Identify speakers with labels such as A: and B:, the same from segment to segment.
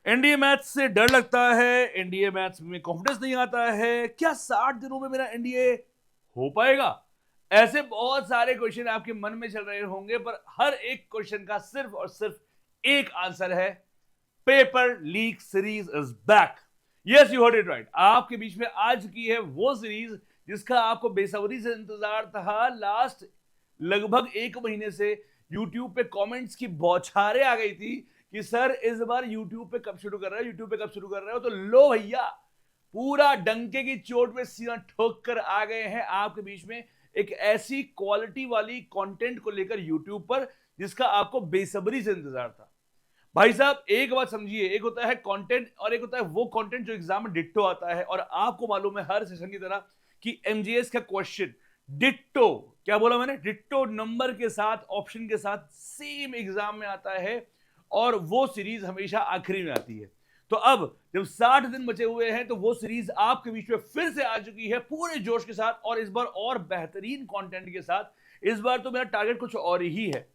A: NDA maths से डर लगता है, एनडीए मैथ्स में कॉन्फिडेंस नहीं आता है, क्या 60 दिनों में मेरा एनडीए हो पाएगा? ऐसे बहुत सारे क्वेश्चन आपके मन में चल रहे होंगे, पर हर एक क्वेश्चन का सिर्फ और सिर्फ एक आंसर है। Paper leak series is back. Yes, you heard it right. आपके बीच में आ चुकी है वो सीरीज जिसका आपको बेसब्री से इंतजार था। लास्ट लगभग एक महीने से यूट्यूब पे कमेंट्स की बौछारें आ गई थी कि सर इस बार यूट्यूब पे कब शुरू कर रहे हो, यूट्यूब पे कब शुरू कर रहे हो। तो लो भैया, पूरा डंके की चोट पे सीधा ठोक कर आ गए हैं आपके बीच में एक ऐसी क्वालिटी वाली कंटेंट को लेकर यूट्यूब पर जिसका आपको बेसब्री से इंतजार था। भाई साहब, एक बात समझिए, एक होता है कंटेंट और एक होता है वो कंटेंट जो एग्जाम में डिट्टो आता है। और आपको मालूम है हर सेशन की तरह कि एमजीएस का क्वेश्चन डिट्टो, क्या बोला मैंने, डिट्टो नंबर के साथ, ऑप्शन के साथ सेम एग्जाम में आता है। और वो सीरीज हमेशा आखिरी में आती है। तो अब जब 60 दिन बचे हुए हैं तो वो सीरीज आपके बीच में फिर से आ चुकी है पूरे जोश के साथ, और इस बार और बेहतरीन कंटेंट के साथ। इस बार तो मेरा टारगेट कुछ और ही है,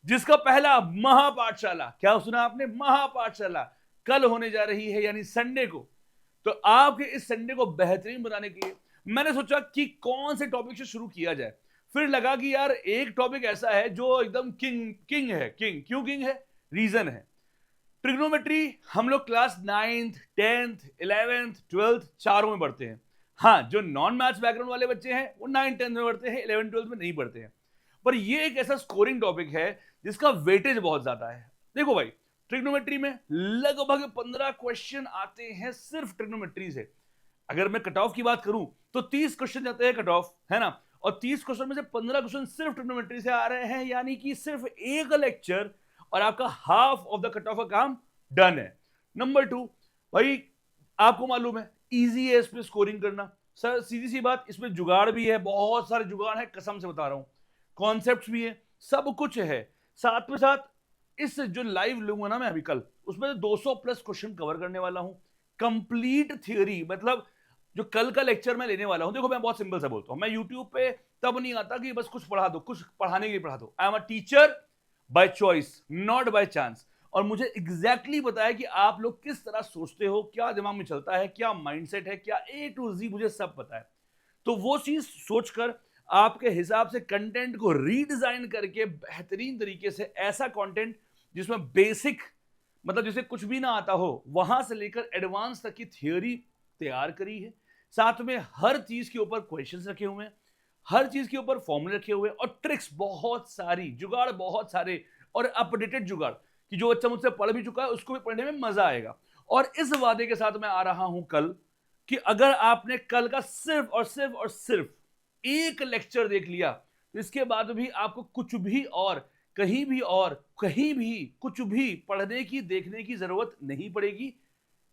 A: जिसका पहला महापाठशाला, क्या सुना आपने, महापाठशाला कल होने जा रही है, यानी संडे को। तो आपके इस संडे को बेहतरीन बनाने के लिए मैंने सोचा कि कौन से टॉपिक से शुरू किया जाए। फिर लगा कि यार एक टॉपिक ऐसा है जो एकदम किंग है। क्यों किंग है? रीजन है, ट्रिग्नोमेट्री हम लोग class 9th 10th 11th 12th चारों में पढ़ते हैं। हाँ, जो नॉन मैथ्स बैकग्राउंड वाले बच्चे हैं वो 9th 10th में पढ़ते हैं, 11th 12th में नहीं पढ़ते हैं। पर ये एक ऐसा स्कोरिंग टॉपिक है जिसका वेटेज बहुत ज्यादा है। देखो भाई, ट्रिग्नोमेट्री में लगभग 15 क्वेश्चन आते हैं सिर्फ ट्रिग्नोमेट्री से। अगर मैं कट ऑफ की बात करूं तो 30 क्वेश्चन जाते हैं कट ऑफ, है ना। और 30 क्वेश्चन में से 15 क्वेश्चन सिर्फ ट्रिग्नोमेट्री से आ रहे हैं, यानी कि सिर्फ एक लेक्चर और आपका half of the cut off का काम डन है। नंबर 2, भाई आपको मालूम है इजी है इस पे स्कोरिंग करना। सर सीधी सी बात, इसमें जुगाड़ भी है, बहुत सारे जुगाड़ है, कसम से बता रहा हूं। कॉन्सेप्ट्स भी है, सब कुछ है। साथ में साथ इस जो लाइव लूंगा ना मैं अभी कल, उसमें 200 प्लस क्वेश्चन कवर करने वाला हूं। कंप्लीट थियोरी, मतलब जो कल का लेक्चर मैं लेने वाला हूं। देखो मैं बहुत सिंपल सा बोलता हूं, मैं यूट्यूब पे तब नहीं आता कि बस कुछ पढ़ा दो, कुछ पढ़ाने के लिए पढ़ा दो। I am a teacher by choice, not by chance. और मुझे एग्जैक्टली पता है कि आप लोग किस तरह सोचते हो, क्या दिमाग में चलता है, क्या माइंडसेट है, क्या ए टू जी, मुझे सब पता है। तो वो चीज सोचकर आपके हिसाब से कंटेंट को रीडिजाइन करके बेहतरीन तरीके से ऐसा कंटेंट जिसमें बेसिक, मतलब जिसे कुछ भी ना आता हो, वहां से लेकर एडवांस तक की थियोरी तैयार करी है। साथ में हर चीज के ऊपर क्वेश्चंस रखे हुए हैं, हर चीज के ऊपर फॉर्मूले रखे हुए हैं, और ट्रिक्स बहुत सारी, जुगाड़ बहुत सारे, और अपडेटेड जुगाड़ कि जो बच्चा मुझसे पढ़ भी चुका है उसको भी पढ़ने में मजा आएगा। और इस वादे के साथ मैं आ रहा हूं कल कि अगर आपने कल का सिर्फ और सिर्फ और सिर्फ एक लेक्चर देख लिया तो इसके बाद भी आपको कुछ भी और कहीं भी और कहीं भी कुछ भी पढ़ने की, देखने की जरूरत नहीं पड़ेगी।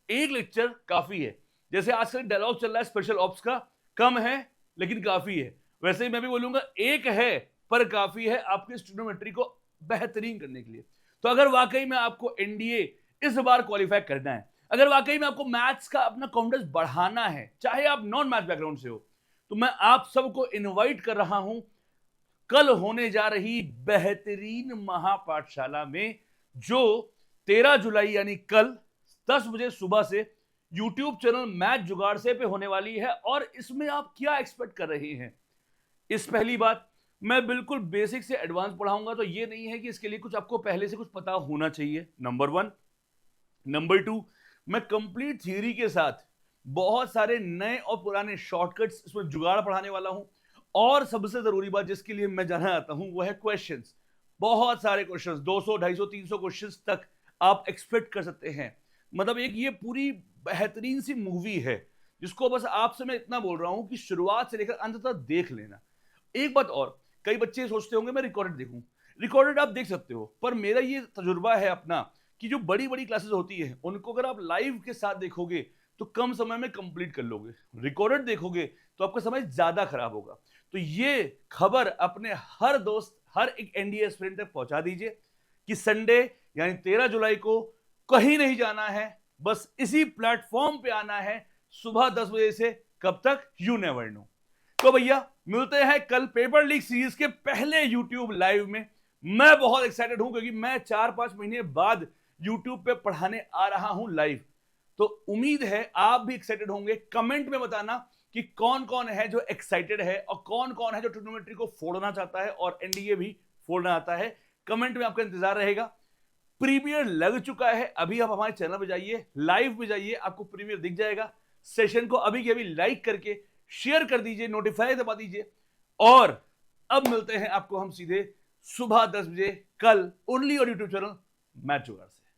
A: एक लेक्चर काफी है। जैसे आजकल डायलॉग चल रहा है स्पेशल ऑप्स का, कम है लेकिन काफी है, वैसे ही मैं भी बोलूंगा एक है पर काफी है आपके स्टूडेंट्री को बेहतरीन करने के लिए। तो अगर वाकई में आपको एनडीए इस बार क्वालिफाई करना है, अगर वाकई में आपको मैथ्स का अपना कॉन्फिडेंस बढ़ाना है, चाहे आप नॉन मैथ बैकग्राउंड से हो, तो मैं आप सबको इनवाइट कर रहा हूं कल होने जा रही बेहतरीन महापाठशाला में, जो 13 जुलाई यानी कल 10 बजे सुबह से यूट्यूब चैनल मैथ जुगाड़ से पे होने वाली है। और इसमें आप क्या एक्सपेक्ट कर रहे हैं? इस पहली बात, मैं बिल्कुल बेसिक से एडवांस पढ़ाऊंगा, तो ये नहीं है कि इसके लिए कुछ आपको पहले से कुछ पता होना चाहिए, नंबर 1। नंबर 2, मैं कंप्लीट थियरी के साथ बहुत सारे नए और पुराने शॉर्टकट्स इसमें जुगाड़ पढ़ाने वाला हूं। और सबसे जरूरी बात जिसके लिए मैं जाना चाहता हूं वो है क्वेश्चंस। बहुत सारे क्वेश्चंस, 200 250 300 क्वेश्चंस तक आप एक्सपेक्ट कर सकते हैं। मतलब एक ये पूरी बेहतरीन सी मूवी है जिसको बस आपसे मैं इतना बोल रहा हूं कि शुरुआत से लेकर अंत तक देख लेना। एक बात और, कई बच्चे सोचते होंगे मैं रिकॉर्डेड देखूं। रिकॉर्डेड आप देख सकते हो, पर मेरा ये तजुर्बा है अपना कि जो बड़ी बड़ी क्लासेस होती है उनको अगर आप लाइव के साथ देखोगे तो कम समय में कंप्लीट कर लोगे, रिकॉर्डेड देखोगे तो आपका समय ज्यादा खराब होगा। तो ये खबर अपने हर दोस्त, हर एक एनडीए एस्पिरेंट तक पहुंचा दीजिए कि संडे यानी 13 जुलाई को कहीं नहीं जाना है, बस इसी प्लेटफॉर्म पे आना है सुबह 10 बजे से। कब तक? You never know. तो भैया मिलते हैं कल पेपर लीक सीरीज के पहले यूट्यूब लाइव में। मैं बहुत एक्साइटेड हूं क्योंकि मैं 4-5 महीने बाद यूट्यूब पे पढ़ाने आ रहा हूं लाइव। तो उम्मीद है आप भी एक्साइटेड होंगे। कमेंट में बताना कि कौन कौन है जो एक्साइटेड है और कौन कौन है जो ट्रिग्नोमेट्री को फोड़ना चाहता है और एनडीए भी फोड़ना आता है। कमेंट में आपका इंतजार रहेगा। प्रीमियर लग चुका है, अभी आप हमारे चैनल पे जाइए, लाइव पे जाइए, आपको प्रीमियर दिख जाएगा। सेशन को अभी के अभी लाइक करके शेयर कर दीजिए, नोटिफाई दबा दीजिए। और अब मिलते हैं आपको हम सीधे सुबह 10 बजे कल ओनली और यूट्यूब चैनल मैच जुगाड़ से।